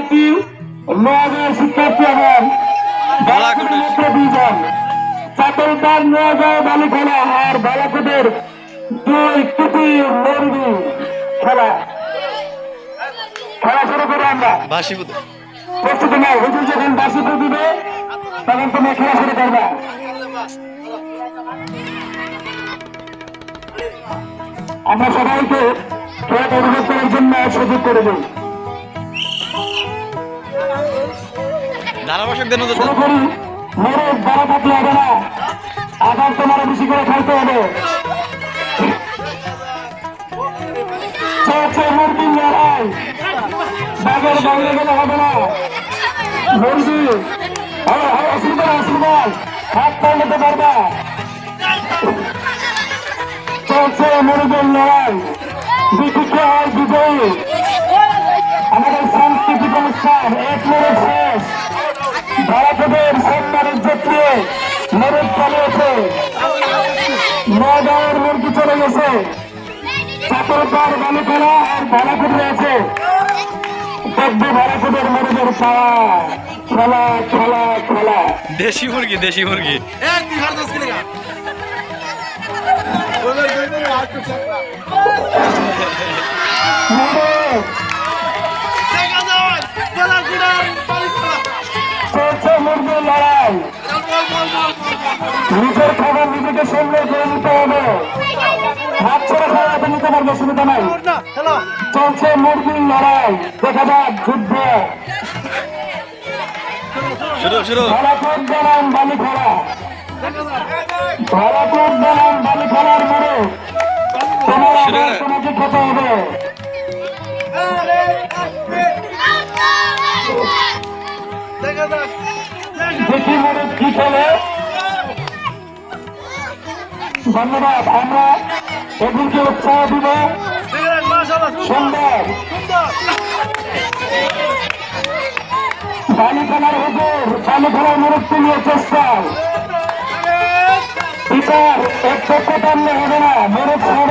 শিক্ষার্থী, নোয়াগাঁওয়ের শিক্ষার্থী এবং মাত্র 2 জন। চাতলতার নোয়াগাঁও বালিখেলা আর বালাকোটের 2 কুটি মন্ডি খেলা শুরু করে আমরা। প্রস্তুতি নাও, হুজুর যখন বাসি দিবে তখন তুমি খেলা শুরু করবা। আমরা সবাইকে খেলাটা অনুভব করার জন্য সুযোগ করে দিই। শুরু করি। মেরে বড় থাকলে হবে না, আবার তোমার বেশি করে খাইতে হবে। মুরগি লড়াই, বাঘের বাইরে গেলে হবে না। মুরগি আশীর্বাদ হাত পা নিতে পারবা। চলছে মুরগির লড়াই, বিপক্ষে হয় বিজয়ী। আমাদের সাংস্কৃতিক অনুষ্ঠান 1 মিনিট শেষ। ভারতের সম্মানের ক্ষেত্রে মেরেজ চালিয়েছে, নোয়াগাঁওয়ের মুরগি চলে গেছে। চাতলপাড় বালিখেলা আর ভাড়াকুট রয়েছে। দেখবে ভাড়াকুটের মেরেজের খেলা খেলা খেলা। দেশি মুরগি চলছে মুরগির লড়াই। নিজের খাবার নিজেকে সামনে করে নিতে হবে। হাত ছেড়ে খাওয়াতে নিতে পারবে, সুবিধা নাই। চলছে মুরগির লড়াই, দেখা যাক যুদ্ধ। ভাড়াকুট বনাম বালিখেলা, ভাড়াকুট বনাম বালিখেলার মোড়ে তোমাকে খেতে হবে। দেখি মোড়ে কি খেলে। ধন্যবাদ। আমরা এদেরকে উৎসাহ দিব। সুন্দর বালিখেলার হুজুর, বালিখেলার মুরব্বী নিয়ে চেষ্টা। বিচার এক পক্ষ টানলে হবে না, মেরে খাওয়া